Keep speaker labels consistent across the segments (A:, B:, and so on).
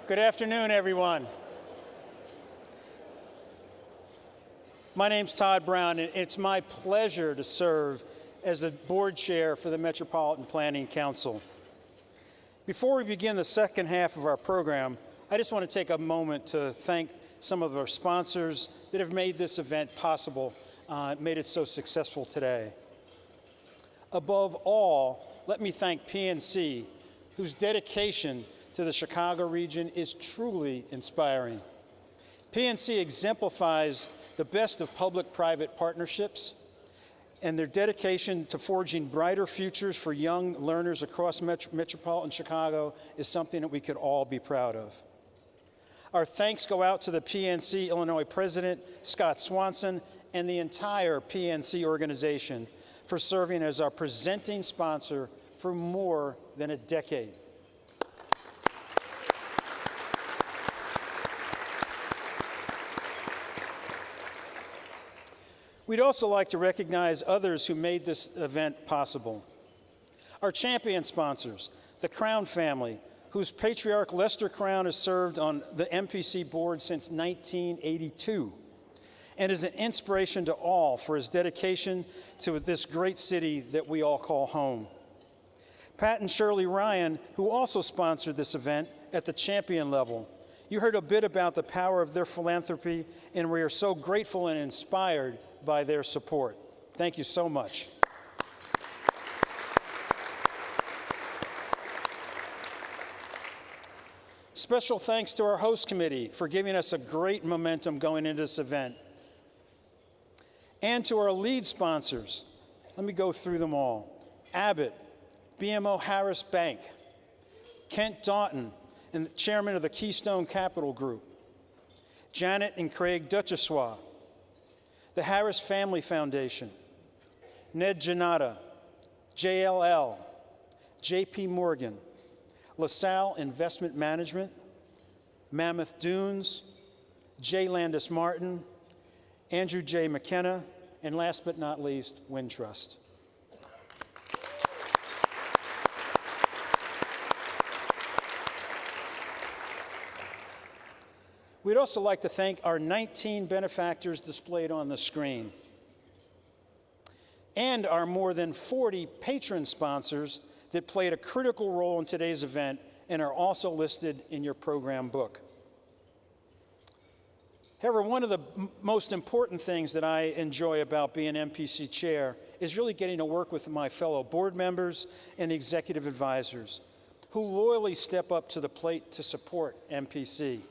A: Good afternoon, everyone. My name's Todd Brown, and it's my pleasure to serve as the board chair for the Metropolitan Planning Council. Before we begin the second half of our program, I just want to take a moment to thank some of our sponsors that have made this event possible, made it so successful today. Above all, let me thank PNC, whose dedication to the Chicago region is truly inspiring. PNC exemplifies the best of public-private partnerships, and their dedication to forging brighter futures for young learners across metropolitan Chicago is something that we could all be proud of. Our thanks go out to the PNC Illinois President, Scott Swanson, and the entire PNC organization for serving as our presenting sponsor for more than a decade. We'd also like to recognize others who made this event possible. Our champion sponsors, the Crown family, whose patriarch Lester Crown has served on the MPC board since 1982 and is an inspiration to all for his dedication to this great city that we all call home. Pat and Shirley Ryan, who also sponsored this event at the champion level. You heard a bit about the power of their philanthropy, and we are so grateful and inspired by their support. Thank you so much. Special thanks to our host committee for giving us a great momentum going into this event. And to our lead sponsors. Let me go through them all. Abbott, BMO Harris Bank, Kent Daughton, and the chairman of the Keystone Capital Group, Janet and Craig Duchessois, the Harris Family Foundation, Ned Janata, JLL, JP Morgan, LaSalle Investment Management, Mammoth Dunes, J. Landis Martin, Andrew J. McKenna, and last but not least, Wintrust. We'd also like to thank our 19 benefactors displayed on the screen, and our more than 40 patron sponsors that played a critical role in today's event and are also listed in your program book. However, one of the most important things that I enjoy about being MPC chair is really getting to work with my fellow board members and executive advisors who loyally step up to the plate to support MPC,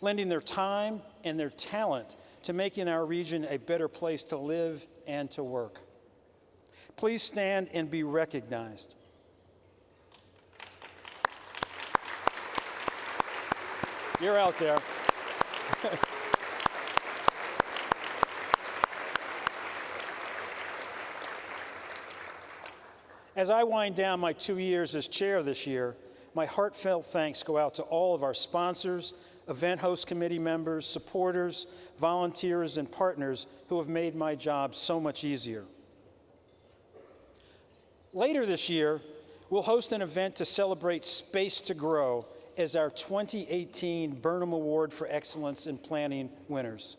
A: lending their time and their talent to making our region a better place to live and to work. Please stand and be recognized. You're out there. As I wind down my 2 years as chair this year, my heartfelt thanks go out to all of our sponsors, event host committee members, supporters, volunteers, and partners who have made my job so much easier. Later this year, we'll host an event to celebrate Space to Grow as our 2018 Burnham Award for Excellence in Planning winners.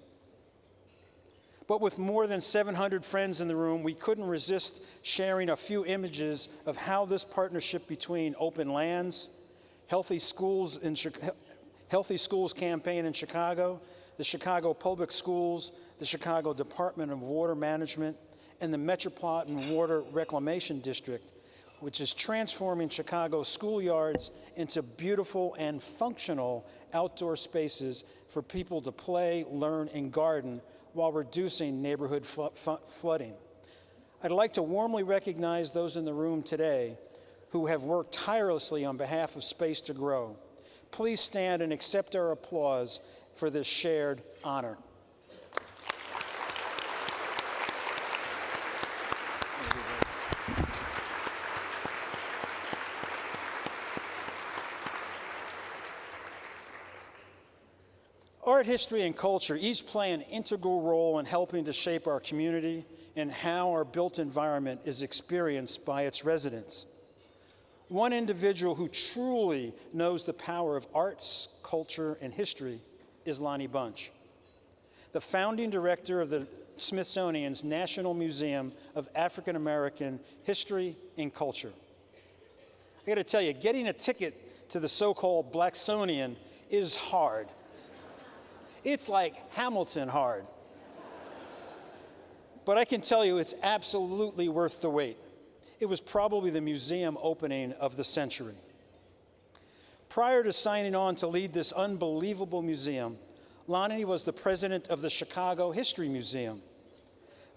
A: But with more than 700 friends in the room, we couldn't resist sharing a few images of how this partnership between Open Lands, Healthy Schools campaign in Chicago, the Chicago Public Schools, the Chicago Department of Water Management, and the Metropolitan Water Reclamation District, which is transforming Chicago's schoolyards into beautiful and functional outdoor spaces for people to play, learn, and garden while reducing neighborhood flooding. I'd like to warmly recognize those in the room today who have worked tirelessly on behalf of Space to Grow. Please stand and accept our applause for this shared honor. Art, history, and culture each play an integral role in helping to shape our community and how our built environment is experienced by its residents. One individual who truly knows the power of arts, culture, and history is Lonnie Bunch, the founding director of the Smithsonian's National Museum of African American History and Culture. I got to tell you, getting a ticket to the so-called Blacksonian is hard. It's like Hamilton hard. But I can tell you it's absolutely worth the wait. It was probably the museum opening of the century. Prior to signing on to lead this unbelievable museum, Lonnie was the president of the Chicago History Museum.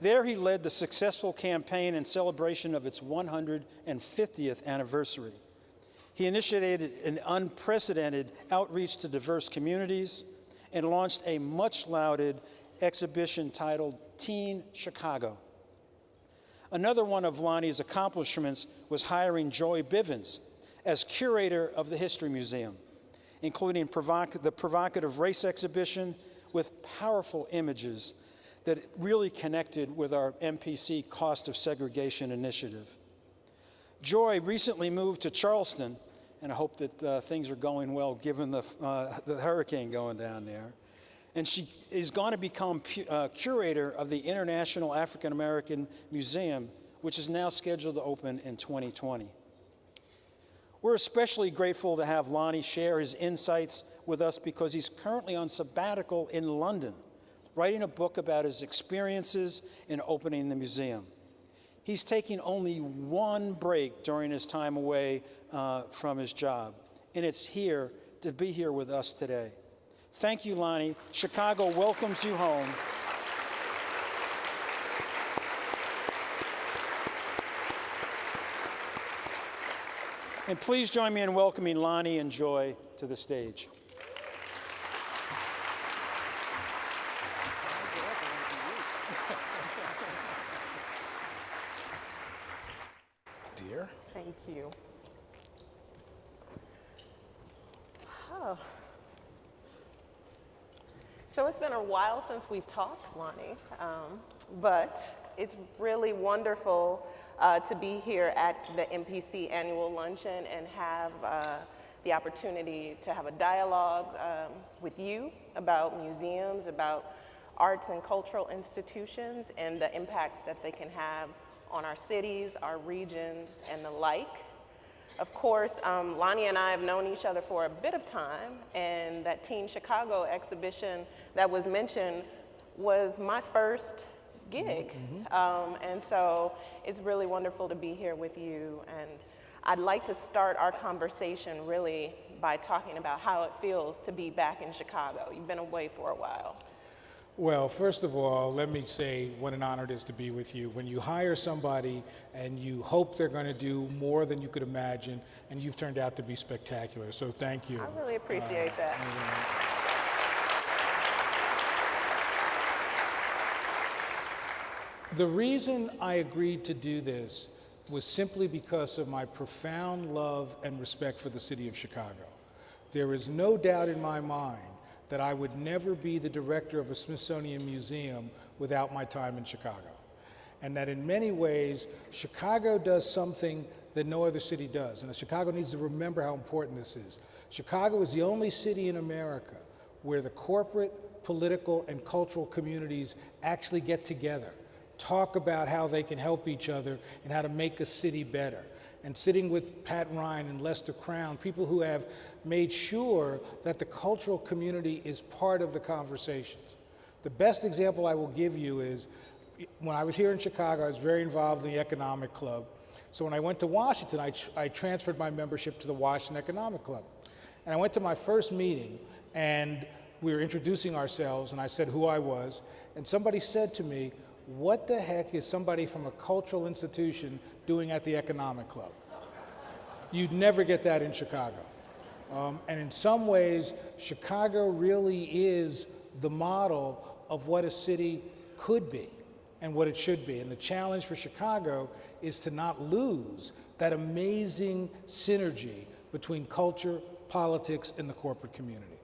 A: There he led the successful campaign in celebration of its 150th anniversary. He initiated an unprecedented outreach to diverse communities and launched a much-lauded exhibition titled Teen Chicago. Another one of Lonnie's accomplishments was hiring Joy Bivins as curator of the History Museum, including the provocative race exhibition with powerful images that really connected with our MPC Cost of Segregation initiative. Joy recently moved to Charleston, and I hope that things are going well given the hurricane going down there. And she is going to become curator of the International African American Museum, which is now scheduled to open in 2020. We're especially grateful to have Lonnie share his insights with us because he's currently on sabbatical in London, writing a book about his experiences in opening the museum. He's taking only one break during his time away from his job, and it's here to be here with us today. Thank you, Lonnie. Chicago welcomes you home. And please join me in welcoming Lonnie and Joy to the stage.
B: Dear.
C: Thank you. Oh. So it's been a while since we've talked, Lonnie, but it's really wonderful to be here at the MPC Annual Luncheon and have the opportunity to have a dialogue with you about museums, about arts and cultural institutions, and the impacts that they can have on our cities, our regions, and the like. Of course, Lonnie and I have known each other for a bit of time, and that Teen Chicago exhibition that was mentioned was my first gig. And so it's really wonderful to be here with you. And I'd like to start our conversation really by talking about how it feels to be back in Chicago. You've been away for a while.
B: Well, first of all, let me say what an honor it is to be with you. When you hire somebody and you hope they're going to do more than you could imagine, and you've turned out to be spectacular, so thank you.
C: I really appreciate that.
B: The reason I agreed to do this was simply because of my profound love and respect for the city of Chicago. There is no doubt in my mind that I would never be the director of a Smithsonian museum without my time in Chicago. And that in many ways, Chicago does something that no other city does. And Chicago needs to remember how important this is. Chicago is the only city in America where the corporate, political, and cultural communities actually get together, talk about how they can help each other and how to make a city better. And sitting with Pat Ryan and Lester Crown, people who have made sure that the cultural community is part of the conversations. The best example I will give you is, when I was here in Chicago, I was very involved in the Economic Club. So when I went to Washington, I transferred my membership to the Washington Economic Club. And I went to my first meeting, and we were introducing ourselves, and I said who I was, and somebody said to me, "What the heck is somebody from a cultural institution doing at the Economic Club?" You'd never get that in Chicago. And in some ways, Chicago really is the model of what a city could be and what it should be. And the challenge for Chicago is to not lose that amazing synergy between culture, politics, and the corporate community.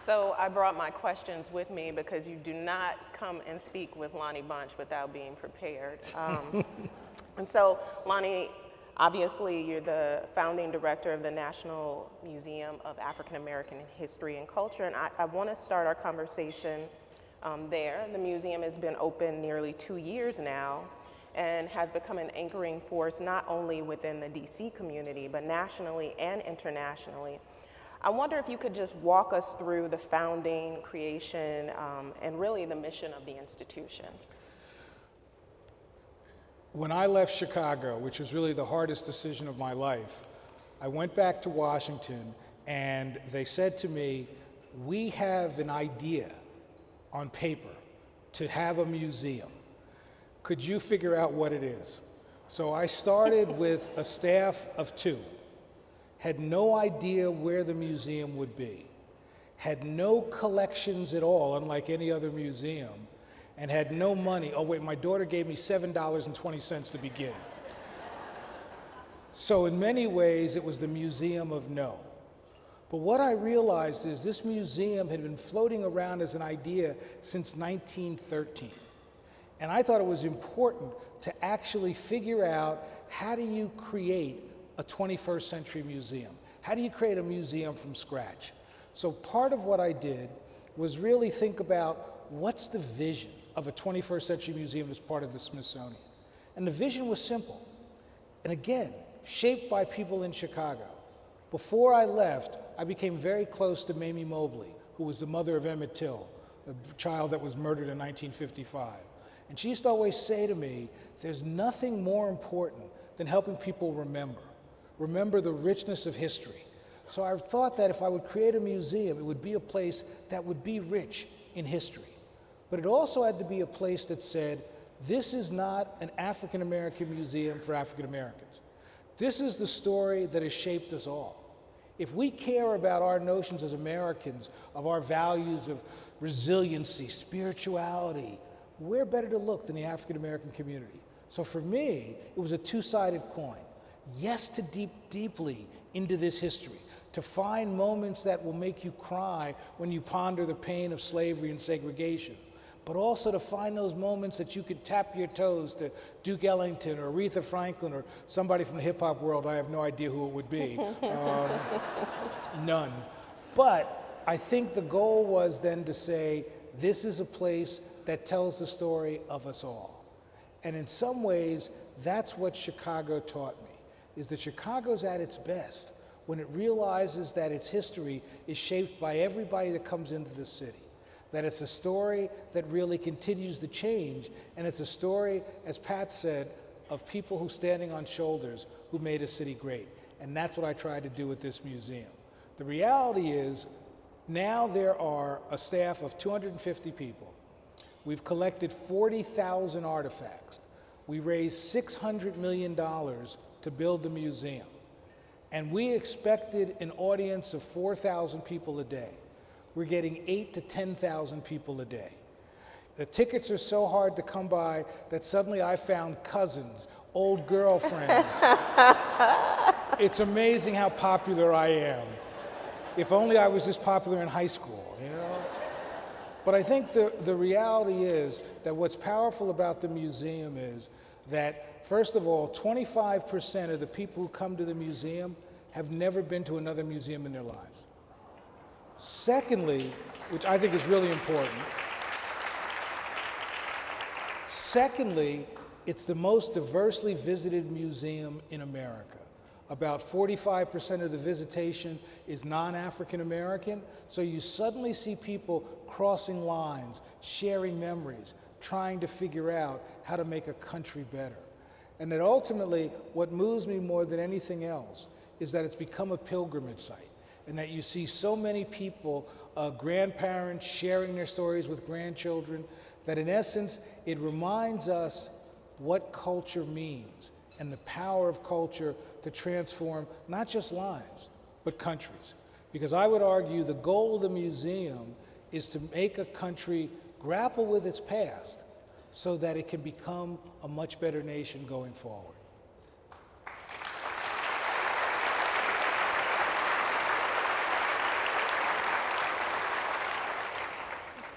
C: So I brought my questions with me because you do not come and speak with Lonnie Bunch without being prepared. And so, Lonnie, obviously you're the founding director of the National Museum of African American History and Culture, and I want to start our conversation there. The museum has been open nearly 2 years now and has become an anchoring force not only within the DC community, but nationally and internationally. I wonder if you could just walk us through the founding, creation, and really the mission of the institution.
B: When I left Chicago, which was really the hardest decision of my life, I went back to Washington and they said to me, we have an idea on paper to have a museum. Could you figure out what it is? So I started with a staff of 2, had no idea where the museum would be, had no collections at all, unlike any other museum, and had no money. Oh wait, my daughter gave me $7.20 to begin. So in many ways, it was the museum of no. But what I realized is this museum had been floating around as an idea since 1913. And I thought it was important to actually figure out, how do you create a 21st century museum? How do you create a museum from scratch? So part of what I did was really think about, what's the vision of a 21st century museum as part of the Smithsonian? And the vision was simple. And again, shaped by people in Chicago. Before I left, I became very close to Mamie Mobley, who was the mother of Emmett Till, a child that was murdered in 1955. And she used to always say to me, there's nothing more important than helping people remember the richness of history. So I thought that if I would create a museum, it would be a place that would be rich in history. But it also had to be a place that said, this is not an African American museum for African Americans. This is the story that has shaped us all. If we care about our notions as Americans, of our values of resiliency, spirituality, where better to look than the African American community? So for me, it was a two-sided coin. Yes, to deeply into this history, to find moments that will make you cry when you ponder the pain of slavery and segregation, but also to find those moments that you can tap your toes to Duke Ellington or Aretha Franklin or somebody from the hip-hop world. I have no idea who it would be. None. But I think the goal was then to say, this is a place that tells the story of us all. And in some ways, that's what Chicago taught me, is that Chicago's at its best when it realizes that its history is shaped by everybody that comes into the city, that it's a story that really continues to change, and it's a story, as Pat said, of people who standing on shoulders who made a city great. And that's what I tried to do with this museum. The reality is, now there are a staff of 250 people. We've collected 40,000 artifacts. We raised $600 million to build the museum. And we expected an audience of 4,000 people a day. We're getting 8,000 to 10,000 people a day. The tickets are so hard to come by that suddenly I found cousins, old girlfriends. It's amazing how popular I am. If only I was this popular in high school, you know? But I think the reality is that what's powerful about the museum is that, first of all, 25% of the people who come to the museum have never been to another museum in their lives. Secondly, which I think is really important, it's the most diversely visited museum in America. About 45% of the visitation is non-African American, so you suddenly see people crossing lines, sharing memories, trying to figure out how to make a country better. And that ultimately, what moves me more than anything else is that it's become a pilgrimage site, and that you see so many people, grandparents sharing their stories with grandchildren, that in essence, it reminds us what culture means and the power of culture to transform not just lives, but countries. Because I would argue the goal of the museum is to make a country grapple with its past so that it can become a much better nation going forward.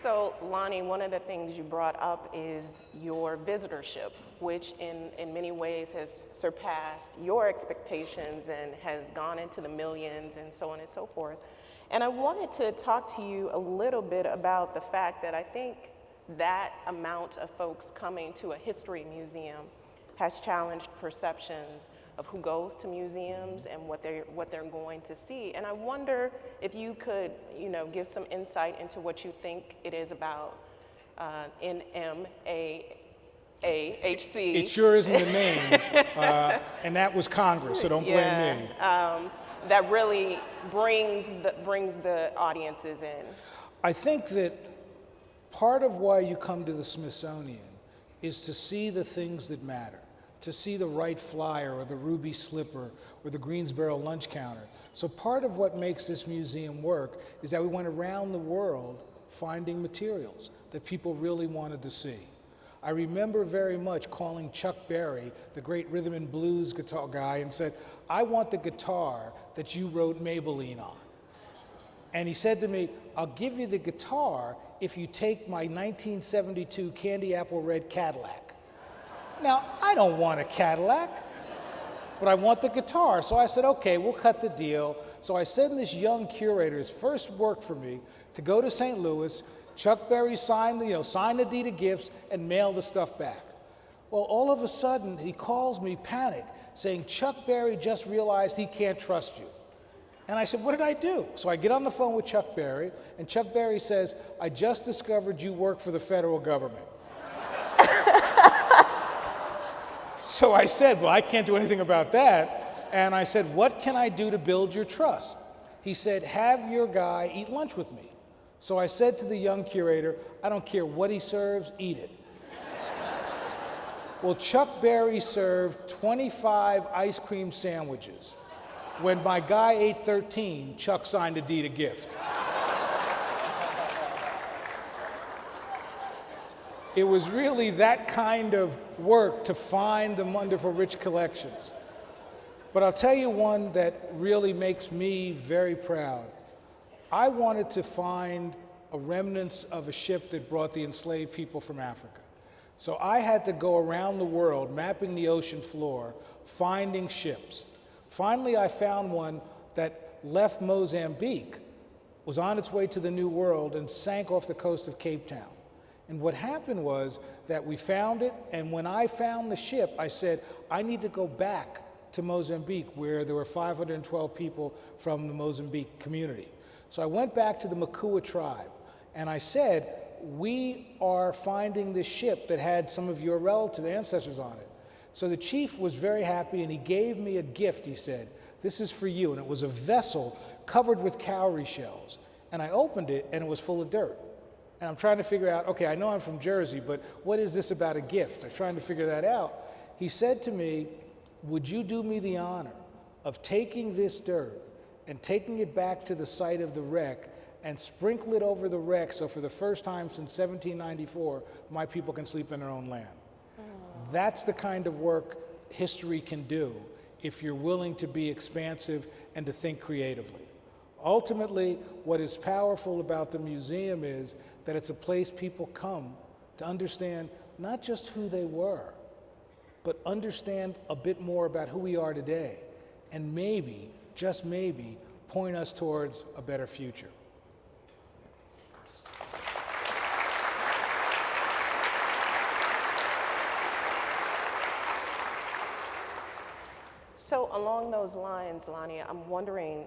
C: So, Lonnie, one of the things you brought up is your visitorship, which in many ways has surpassed your expectations and has gone into the millions and so on and so forth. And I wanted to talk to you a little bit about the fact that I think that amount of folks coming to a history museum has challenged perceptions of who goes to museums and what they're going to see. And I wonder if you could, give some insight into what you think it is about NMAAHC.
B: It sure isn't the name, and that was Congress, so don't blame me.
C: That really brings the audiences in.
B: I think that part of why you come to the Smithsonian is to see the things that matter, to see the Wright Flyer or the Ruby Slipper or the Greensboro lunch counter. So part of what makes this museum work is that we went around the world finding materials that people really wanted to see. I remember very much calling Chuck Berry, the great rhythm and blues guitar guy, and said, I want the guitar that you wrote Maybelline on. And he said to me, I'll give you the guitar if you take my 1972 candy apple red Cadillac. Now, I don't want a Cadillac, but I want the guitar. So I said, okay, we'll cut the deal. So I sent this young curator, his first work for me, to go to St. Louis. Chuck Berry signed the deed of gifts and mailed the stuff back. Well, all of a sudden, he calls me panicked, saying, Chuck Berry just realized he can't trust you. And I said, what did I do? So I get on the phone with Chuck Berry, and Chuck Berry says, I just discovered you work for the federal government. So I said, well, I can't do anything about that. And I said, what can I do to build your trust? He said, have your guy eat lunch with me. So I said to the young curator, I don't care what he serves, eat it. Well, Chuck Berry served 25 ice cream sandwiches. When my guy ate 13, Chuck signed a deed of gift. It was really that kind of work to find the wonderful rich collections. But I'll tell you one that really makes me very proud. I wanted to find a remnants of a ship that brought the enslaved people from Africa. So I had to go around the world, mapping the ocean floor, finding ships. Finally, I found one that left Mozambique, was on its way to the New World, and sank off the coast of Cape Town. And what happened was that we found it, and when I found the ship, I said, I need to go back to Mozambique, where there were 512 people from the Mozambique community. So I went back to the Makua tribe, and I said, we are finding this ship that had some of your relative ancestors on it. So the chief was very happy, and he gave me a gift, he said, this is for you. And it was a vessel covered with cowrie shells. And I opened it, and it was full of dirt. And I'm trying to figure out, okay, I know I'm from Jersey, but what is this about a gift? I'm trying to figure that out. He said to me, would you do me the honor of taking this dirt and taking it back to the site of the wreck and sprinkle it over the wreck so for the first time since 1794, my people can sleep in their own land. That's the kind of work history can do if you're willing to be expansive and to think creatively. Ultimately, what is powerful about the museum is that it's a place people come to understand not just who they were, but understand a bit more about who we are today, and maybe, just maybe, point us towards a better future.
C: So along those lines, Lonnie, I'm wondering,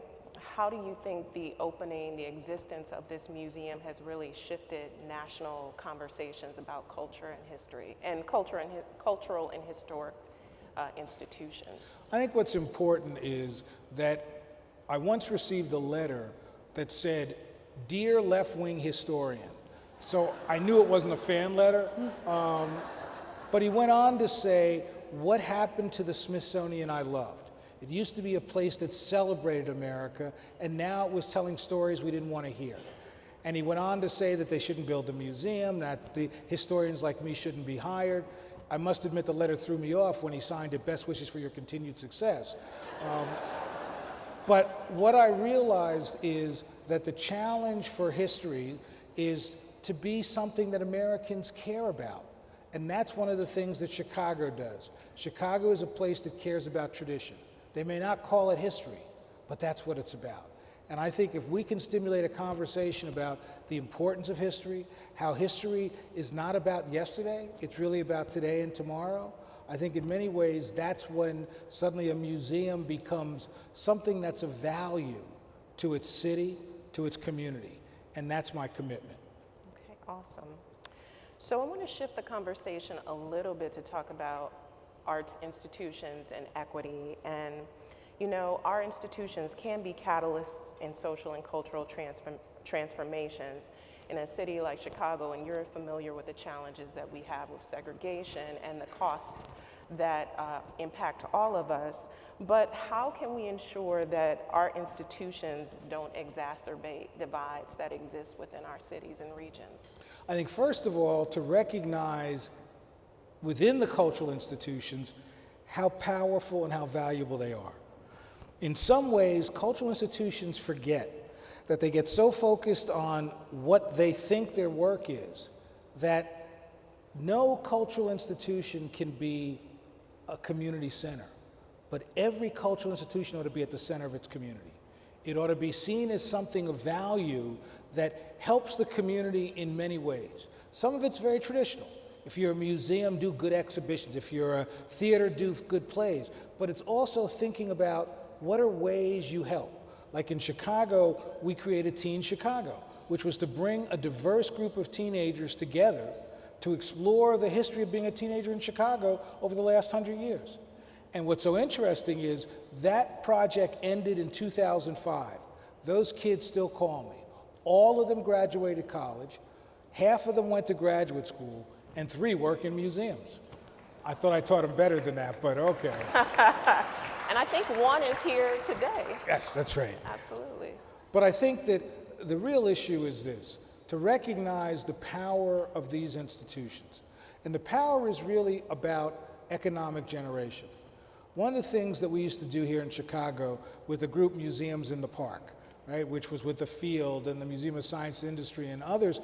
C: how do you think the opening, the existence of this museum has really shifted national conversations about culture and history, and cultural and historic institutions?
B: I think what's important is that I once received a letter that said, Dear left-wing historian. So I knew it wasn't a fan letter, but he went on to say, what happened to the Smithsonian I loved? It used to be a place that celebrated America, and now it was telling stories we didn't want to hear. And he went on to say that they shouldn't build a museum, that the historians like me shouldn't be hired. I must admit the letter threw me off when he signed it, best wishes for your continued success. But what I realized is that the challenge for history is to be something that Americans care about. And that's one of the things that Chicago does. Chicago is a place that cares about tradition. They may not call it history, but that's what it's about. And I think if we can stimulate a conversation about the importance of history, how history is not about yesterday, it's really about today and tomorrow, I think in many ways that's when suddenly a museum becomes something that's of value to its city, to its community. And that's my commitment.
C: Okay, awesome. So I want to shift the conversation a little bit to talk about arts institutions and equity. And, you know, our institutions can be catalysts in social and cultural transformations in a city like Chicago, and you're familiar with the challenges that we have with segregation and the costs that impact all of us. But how can we ensure that our institutions don't exacerbate divides that exist within our cities and regions?
B: I think, first of all, to recognize within the cultural institutions how powerful and how valuable they are. In some ways, cultural institutions forget that they get so focused on what they think their work is that no cultural institution can be a community center. But every cultural institution ought to be at the center of its community. It ought to be seen as something of value that helps the community in many ways. Some of it's very traditional. If you're a museum, do good exhibitions. If you're a theater, do good plays. But it's also thinking about what are ways you help. Like in Chicago, we created Teen Chicago, which was to bring a diverse group of teenagers together to explore the history of being a teenager in Chicago over the last 100 years. And what's so interesting is that project ended in 2005. Those kids still call me. All of them graduated college, half of them went to graduate school, and 3 work in museums. I thought I taught them better than that, but okay.
C: And I think one is here today.
B: Yes, that's right.
C: Absolutely.
B: But I think that the real issue is this, to recognize the power of these institutions. And the power is really about economic generation. One of the things that we used to do here in Chicago with the group Museums in the Park, right, which was with the Field and the Museum of Science and Industry and others,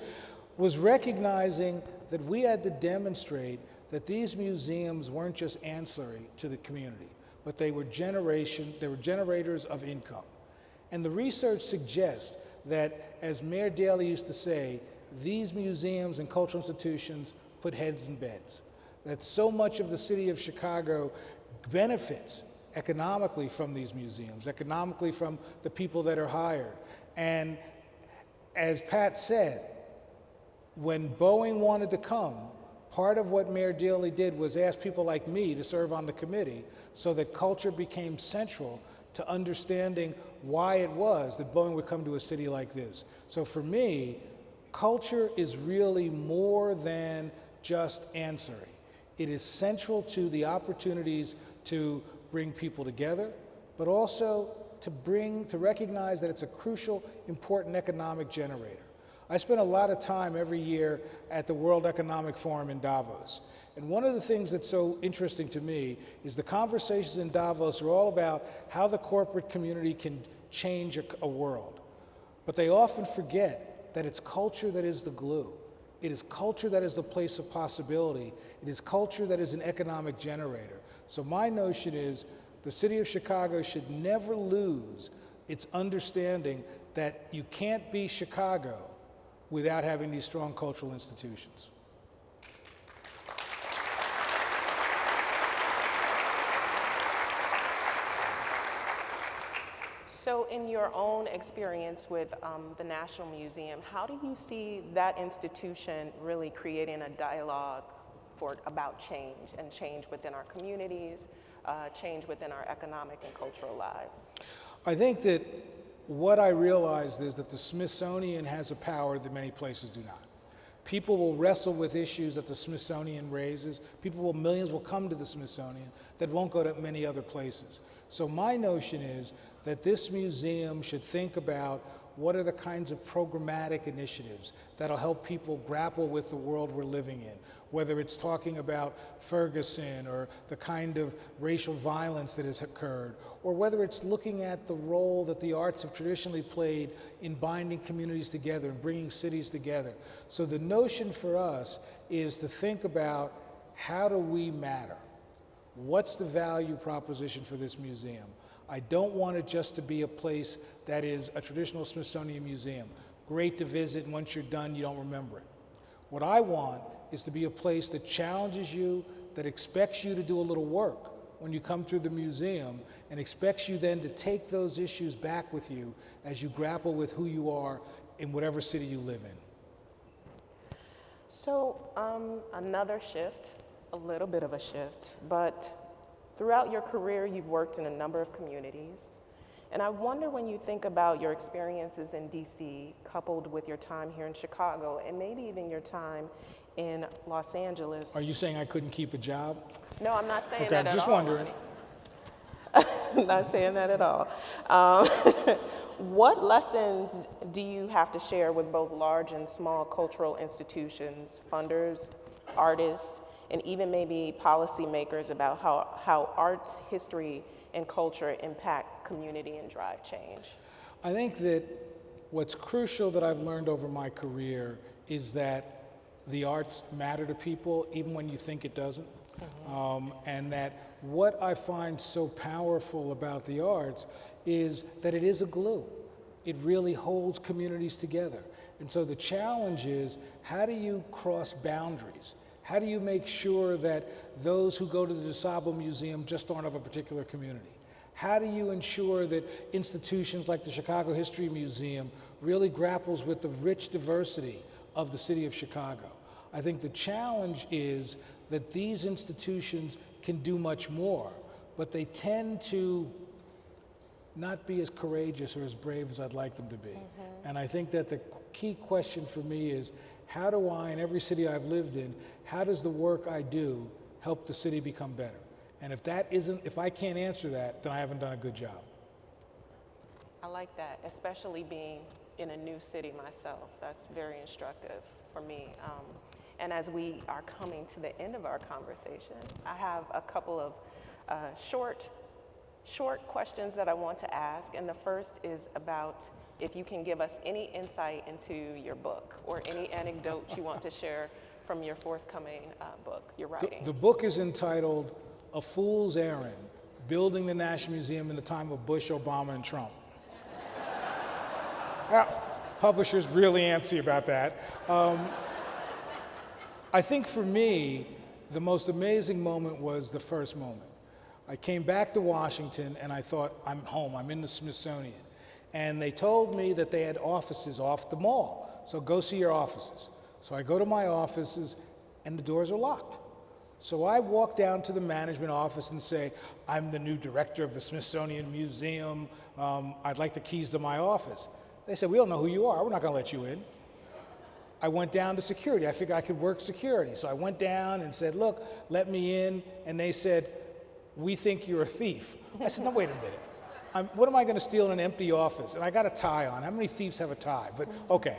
B: was recognizing that we had to demonstrate that these museums weren't just ancillary to the community, but they were generators of income. And the research suggests that, as Mayor Daley used to say, these museums and cultural institutions put heads in beds. That so much of the city of Chicago benefits economically from these museums, economically from the people that are hired. And as Pat said, when Boeing wanted to come, part of what Mayor Daley did was ask people like me to serve on the committee so that culture became central to understanding why it was that Boeing would come to a city like this. So for me, culture is really more than just ancillary. It is central to the opportunities to bring people together, but also to recognize that it's a crucial, important economic generator. I spend a lot of time every year at the World Economic Forum in Davos. And one of the things that's so interesting to me is the conversations in Davos are all about how the corporate community can change a world. But they often forget that it's culture that is the glue. It is culture that is the place of possibility. It is culture that is an economic generator. So my notion is the city of Chicago should never lose its understanding that you can't be Chicago without having these strong cultural institutions.
C: So in your own experience with the National Museum, how do you see that institution really creating a dialogue about change and change within our communities, change within our economic and cultural lives?
B: I think that what I realized is that the Smithsonian has a power that many places do not. People will wrestle with issues that the Smithsonian raises. Millions will come to the Smithsonian that won't go to many other places. So my notion is that this museum should think about what are the kinds of programmatic initiatives that'll help people grapple with the world we're living in, whether it's talking about Ferguson or the kind of racial violence that has occurred, or whether it's looking at the role that the arts have traditionally played in binding communities together and bringing cities together. So the notion for us is to think about, how do we matter? What's the value proposition for this museum? I don't want it just to be a place that is a traditional Smithsonian museum. Great to visit, and once you're done, you don't remember it. What I want is to be a place that challenges you, that expects you to do a little work when you come through the museum, and expects you then to take those issues back with you as you grapple with who you are in whatever city you live in.
C: So another shift, a little bit of a shift, but throughout your career, you've worked in a number of communities. And I wonder, when you think about your experiences in DC, coupled with your time here in Chicago, and maybe even your time in Los Angeles.
B: Are you saying I couldn't keep a job?
C: No, I'm not saying
B: Okay,
C: that
B: I'm
C: at
B: just
C: all.
B: wondering.
C: I'm not saying that at all. What lessons do you have to share with both large and small cultural institutions, funders, artists, and even maybe policymakers about how arts, history, and culture impact community and drive change?
B: I think that what's crucial that I've learned over my career is that the arts matter to people even when you think it doesn't. And that what I find so powerful about the arts is that it is a glue. It really holds communities together. And so the challenge is, how do you cross boundaries? How do you make sure that those who go to the DuSable Museum just aren't of a particular community? How do you ensure that institutions like the Chicago History Museum really grapples with the rich diversity of the city of Chicago? I think the challenge is that these institutions can do much more, but they tend to not be as courageous or as brave as I'd like them to be. And I think that the key question for me is, how do I, in every city I've lived in, how does the work I do help the city become better? And if I can't answer that, then I haven't done a good job.
C: I like that, especially being in a new city myself. That's very instructive for me. And as we are coming to the end of our conversation, I have a couple of short questions that I want to ask. And the first is about if you can give us any insight into your book or any anecdote you want to share from your forthcoming book you're writing.
B: The book is entitled A Fool's Errand, Building the National Museum in the Time of Bush, Obama, and Trump. Publisher's really antsy about that. I think for me, the most amazing moment was the first moment. I came back to Washington and I thought, I'm home, I'm in the Smithsonian. And they told me that they had offices off the mall, so go see your offices. So I go to my offices and the doors are locked. So I walk down to the management office and say, I'm the new director of the Smithsonian Museum, I'd like the keys to my office. They said, we don't know who you are, we're not gonna let you in. I went down to security, I figured I could work security. So I went down and said, look, let me in, and they said, we think you're a thief. I said, no, wait a minute. What am I gonna steal in an empty office? And I got a tie on. How many thieves have a tie? But okay.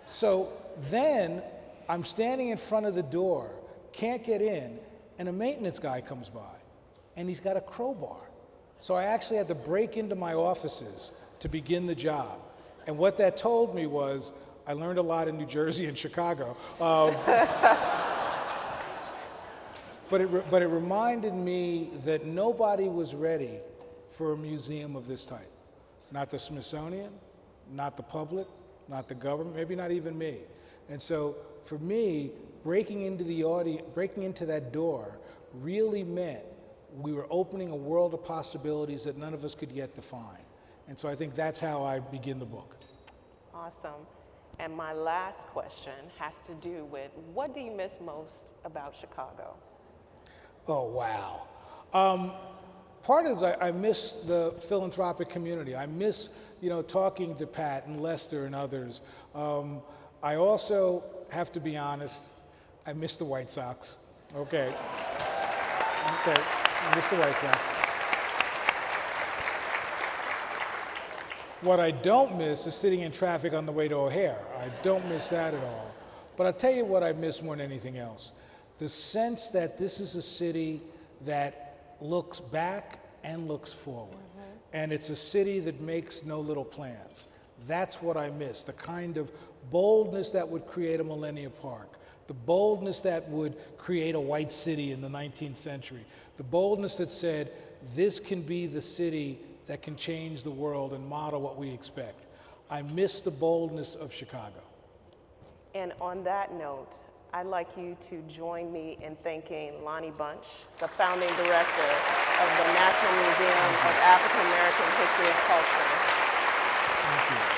B: So then I'm standing in front of the door, can't get in, and a maintenance guy comes by, and he's got a crowbar. So I actually had to break into my offices to begin the job. And what that told me was, I learned a lot in New Jersey and Chicago. But it reminded me that nobody was ready for a museum of this type. Not the Smithsonian, not the public, not the government, maybe not even me. And so for me, breaking into that door really meant we were opening a world of possibilities that none of us could yet define. And so I think that's how I begin the book.
C: Awesome. And my last question has to do with, what do you miss most about Chicago?
B: Oh, wow. Part of it is I miss the philanthropic community. I miss, talking to Pat and Lester and others. I also have to be honest, I miss the White Sox. Okay. Okay, I miss the White Sox. What I don't miss is sitting in traffic on the way to O'Hare. I don't miss that at all. But I'll tell you what I miss more than anything else. The sense that this is a city that looks back and looks forward. And it's a city that makes no little plans. That's what I miss, the kind of boldness that would create a Millennium Park, the boldness that would create a white city in the 19th century, the boldness that said, this can be the city that can change the world and model what we expect. I miss the boldness of Chicago.
C: And on that note, I'd like you to join me in thanking Lonnie Bunch, the founding director of the National Museum of African American History and Culture.
B: Thank you.